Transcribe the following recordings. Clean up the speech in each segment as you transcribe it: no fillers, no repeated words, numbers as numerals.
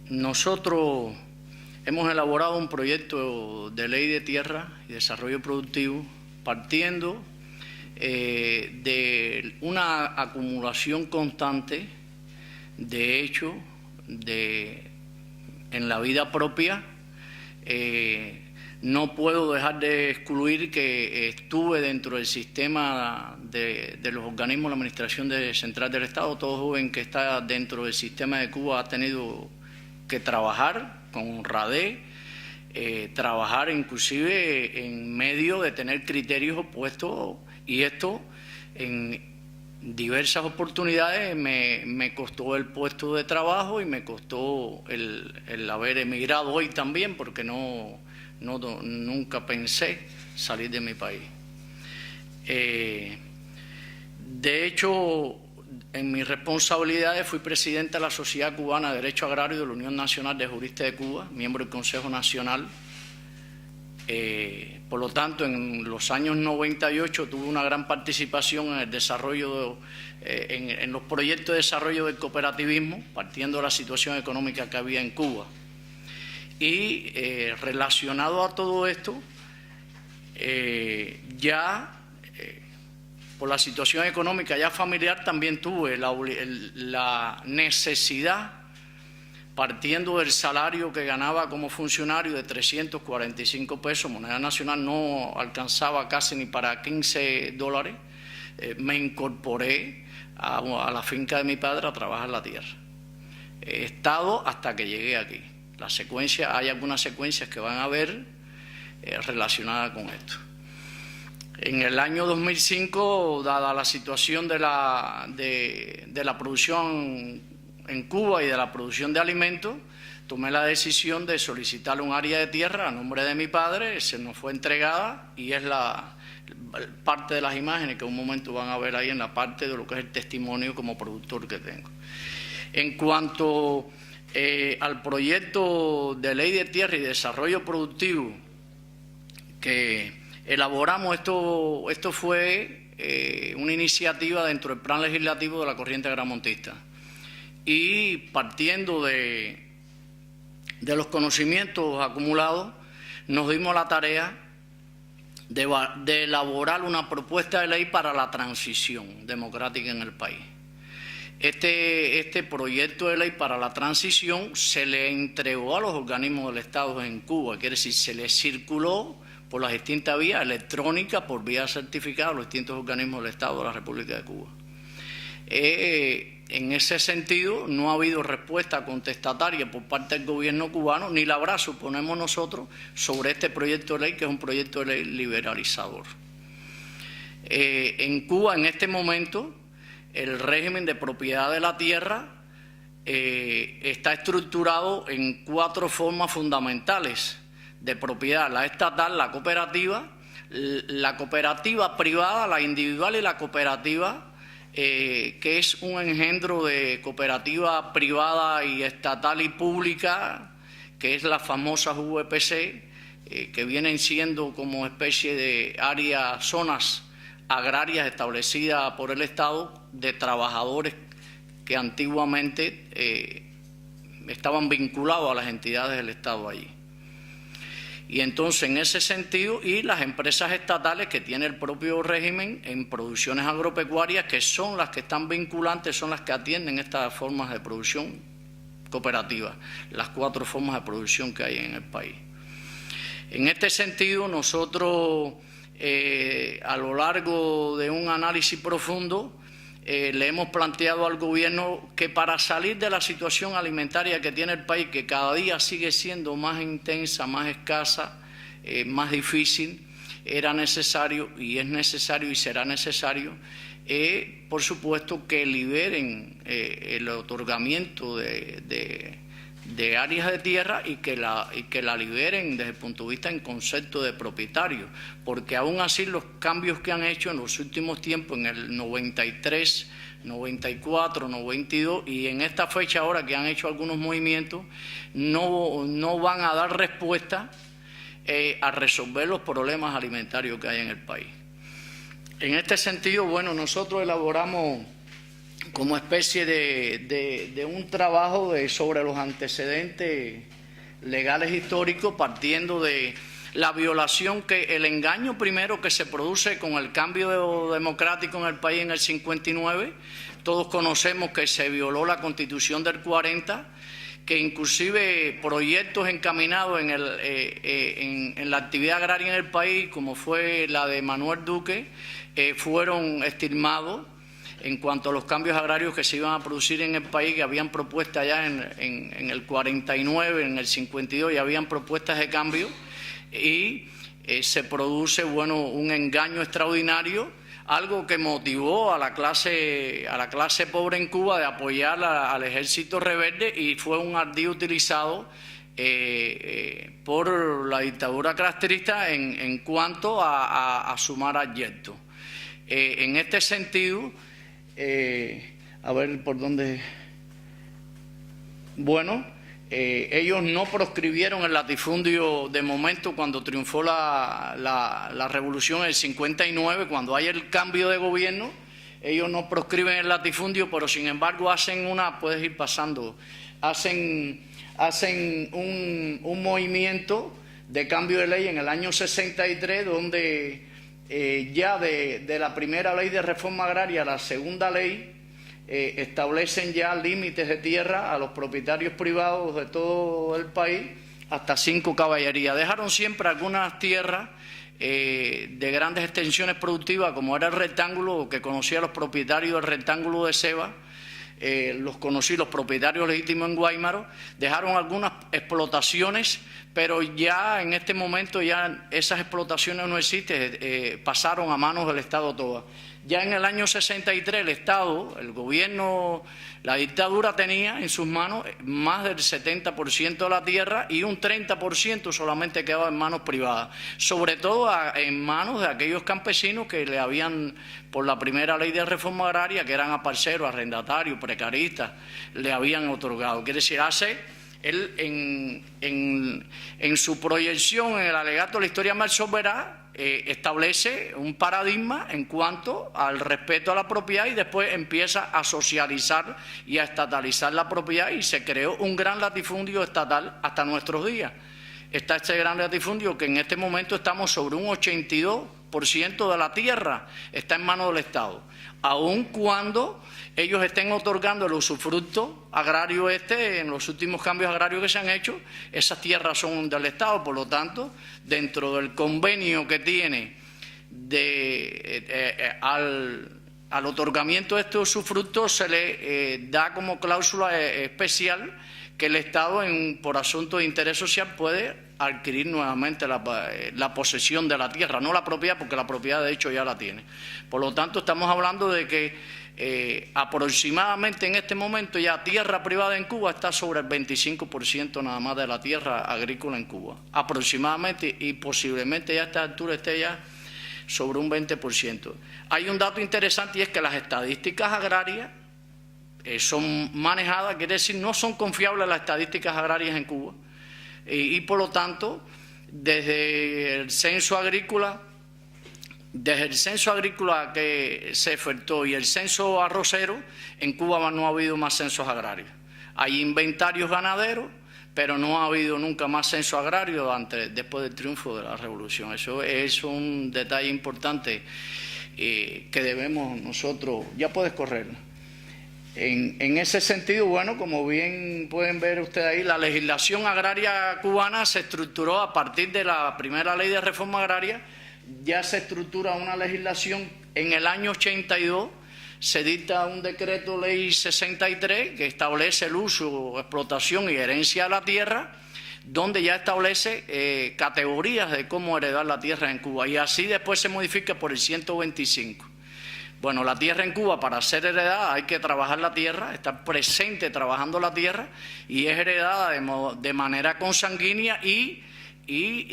nosotros hemos elaborado un proyecto de ley de tierra y desarrollo productivo partiendo de una acumulación constante de hechos en la vida propia. No puedo dejar de excluir que estuve dentro del sistema de los organismos de la Administración Central del Estado. Todo joven que está dentro del sistema de Cuba ha tenido que trabajar con honradez, trabajar inclusive en medio de tener criterios opuestos, y esto en diversas oportunidades me costó el puesto de trabajo y me costó el haber emigrado hoy también, porque nunca pensé salir de mi país. De hecho, en mis responsabilidades fui presidente de la Sociedad Cubana de Derecho Agrario de la Unión Nacional de Juristas de Cuba, miembro del Consejo Nacional. Por lo tanto, en los años 98 tuve una gran participación en el desarrollo, en los proyectos de desarrollo del cooperativismo, partiendo de la situación económica que había en Cuba. Y relacionado a todo esto, por la situación económica ya familiar, también tuve la necesidad, partiendo del salario que ganaba como funcionario de 345 pesos, moneda nacional no alcanzaba casi ni para $15, me incorporé a la finca de mi padre a trabajar la tierra. He estado hasta que llegué aquí. Hay algunas secuencias que van a ver relacionadas con esto. En el año 2005, dada la situación de la producción en Cuba y de la producción de alimentos, tomé la decisión de solicitar un área de tierra a nombre de mi padre. Se nos fue entregada y es parte de las imágenes que un momento van a ver ahí en la parte de lo que es el testimonio como productor que tengo. En cuanto al proyecto de ley de tierra y desarrollo productivo que elaboramos, esto fue una iniciativa dentro del plan legislativo de la corriente agramontista, y partiendo de los conocimientos acumulados nos dimos la tarea de elaborar una propuesta de ley para la transición democrática en el país. Este proyecto de ley para la transición se le entregó a los organismos del Estado en Cuba, quiere decir, se le circuló por las distintas vías electrónicas, por vía certificada a los distintos organismos del Estado de la República de Cuba. En ese sentido, no ha habido respuesta contestataria por parte del gobierno cubano, ni la habrá, suponemos nosotros, sobre este proyecto de ley, que es un proyecto de ley liberalizador. En Cuba, en este momento, el régimen de propiedad de la tierra está estructurado en 4 formas fundamentales de propiedad: la estatal, la cooperativa privada, la individual y la cooperativa, que es un engendro de cooperativa privada y estatal y pública, que es la famosa VPC, que vienen siendo como especie de zonas agrarias establecidas por el Estado de trabajadores que antiguamente estaban vinculados a las entidades del Estado allí. Y entonces, en ese sentido, y las empresas estatales que tiene el propio régimen en producciones agropecuarias, que son las que están vinculantes, son las que atienden estas formas de producción cooperativa, las 4 formas de producción que hay en el país. En este sentido, nosotros, a lo largo de un análisis profundo, le hemos planteado al gobierno que para salir de la situación alimentaria que tiene el país, que cada día sigue siendo más intensa, más escasa, más difícil, era necesario, y es necesario y será necesario, por supuesto, que liberen el otorgamiento de áreas de tierra y que la liberen desde el punto de vista en concepto de propietario, porque aún así los cambios que han hecho en los últimos tiempos, en el 93, 94, 92 y en esta fecha ahora que han hecho algunos movimientos, no van a dar respuesta a resolver los problemas alimentarios que hay en el país. En este sentido, bueno, nosotros elaboramos como especie de un trabajo sobre los antecedentes legales históricos, partiendo de la violación, el engaño primero que se produce con el cambio democrático en el país en el 59. Todos conocemos que se violó la Constitución del 40, que inclusive proyectos encaminados en la actividad agraria en el país, como fue la de Manuel Duque, fueron estigmados en cuanto a los cambios agrarios que se iban a producir en el país, que habían propuestas ya en el 49, en el 52, ya habían propuestas de cambio, y se produce, bueno, un engaño extraordinario, algo que motivó a la clase pobre en Cuba de apoyar al ejército rebelde, y fue un ardid utilizado por la dictadura castrista en cuanto a sumar adyectos. En este sentido, a ver por dónde. Bueno, ellos no proscribieron el latifundio de momento cuando triunfó la revolución en el 59, cuando hay el cambio de gobierno. Ellos no proscriben el latifundio, pero sin embargo hacen puedes ir pasando, hacen un movimiento de cambio de ley en el año 63, donde ya de la primera ley de reforma agraria a la segunda ley establecen ya límites de tierra a los propietarios privados de todo el país, hasta 5 caballerías. Dejaron siempre algunas tierras de grandes extensiones productivas, como era el rectángulo, que conocía a los propietarios del rectángulo de Ceba. Los conocí, los propietarios legítimos en Guaymaro. Dejaron algunas explotaciones, pero ya en este momento ya esas explotaciones no existen, pasaron a manos del Estado todas. Ya en el año 63 el Estado, el gobierno, la dictadura tenía en sus manos más del 70% de la tierra, y un 30% solamente quedaba en manos privadas, sobre todo en manos de aquellos campesinos que le habían, por la primera ley de reforma agraria, que eran aparceros, arrendatarios, precaristas, le habían otorgado. Quiere decir, él en su proyección en el alegato de la historia Marxo verá, establece un paradigma en cuanto al respeto a la propiedad, y después empieza a socializar y a estatalizar la propiedad, y se creó un gran latifundio estatal hasta nuestros días. Está este gran latifundio que en este momento estamos sobre un 82% de la tierra está en manos del Estado, aun cuando ellos estén otorgando el usufructo agrario en los últimos cambios agrarios que se han hecho. Esas tierras son del Estado, por lo tanto, dentro del convenio que tiene al otorgamiento de este usufructo, se le da como cláusula especial que el Estado, por asunto de interés social, puede adquirir nuevamente la posesión de la tierra, no la propiedad, porque la propiedad de hecho ya la tiene. Por lo tanto, estamos hablando de que aproximadamente en este momento ya tierra privada en Cuba está sobre el 25% nada más de la tierra agrícola en Cuba, aproximadamente, y posiblemente ya a esta altura esté ya sobre un 20%. Hay un dato interesante, y es que las estadísticas agrarias son manejadas, quiere decir, no son confiables las estadísticas agrarias en Cuba, y por lo tanto, desde el censo agrícola que se efectuó y el censo arrocero, en Cuba no ha habido más censos agrarios. Hay inventarios ganaderos, pero no ha habido nunca más censo agrario después del triunfo de la revolución. Eso es un detalle importante que debemos nosotros. Ya puedes correr. En ese sentido, bueno, como bien pueden ver ustedes ahí, la legislación agraria cubana se estructuró a partir de la primera ley de reforma agraria. Ya se estructura una legislación. En el año 82 se dicta un decreto ley 63 que establece el uso, explotación y herencia de la tierra, donde ya establece categorías de cómo heredar la tierra en Cuba, y así después se modifica por el 125. Bueno, la tierra en Cuba, para ser heredada hay que trabajar la tierra, estar presente trabajando la tierra, y es heredada de manera consanguínea y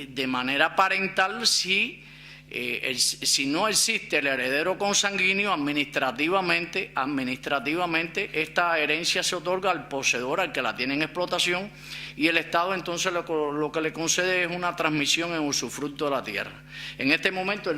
de manera parental si no existe el heredero consanguíneo. Administrativamente esta herencia se otorga al poseedor, al que la tiene en explotación, y el Estado entonces lo que le concede es una transmisión en usufructo de la tierra. En este momento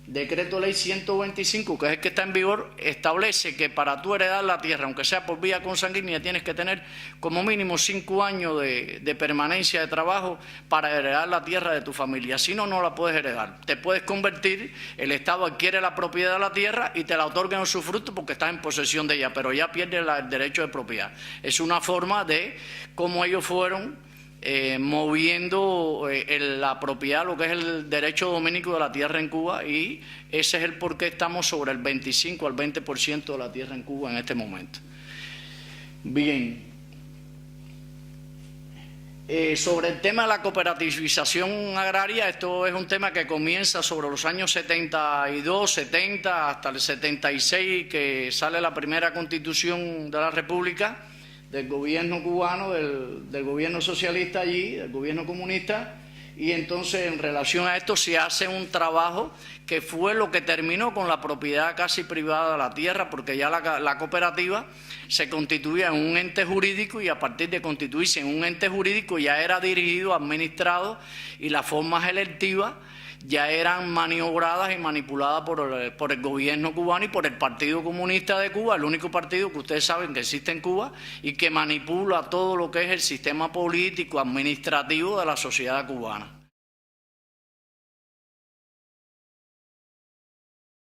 Decreto Ley 125, que es el que está en vigor, establece que para tú heredar la tierra, aunque sea por vía consanguínea, tienes que tener como mínimo 5 años de permanencia de trabajo para heredar la tierra de tu familia. Si no, no la puedes heredar. Te puedes convertir, el Estado adquiere la propiedad de la tierra y te la otorga en usufructo porque estás en posesión de ella, pero ya pierdes el derecho de propiedad. Es una forma de cómo ellos fueron moviendo la propiedad, lo que es el derecho dominico de la tierra en Cuba, y ese es el por qué estamos sobre el 25 al 20% de la tierra en Cuba en este momento. Bien, sobre el tema de la cooperativización agraria, esto es un tema que comienza sobre los años 72, 70, hasta el 76, que sale la primera constitución de la República, del gobierno cubano, del gobierno socialista allí, del gobierno comunista, y entonces en relación a esto se hace un trabajo que fue lo que terminó con la propiedad casi privada de la tierra, porque ya la cooperativa se constituía en un ente jurídico y a partir de constituirse en un ente jurídico ya era dirigido, administrado, y las formas electivas ya eran maniobradas y manipuladas por el gobierno cubano y por el Partido Comunista de Cuba, el único partido que ustedes saben que existe en Cuba y que manipula todo lo que es el sistema político, administrativo de la sociedad cubana.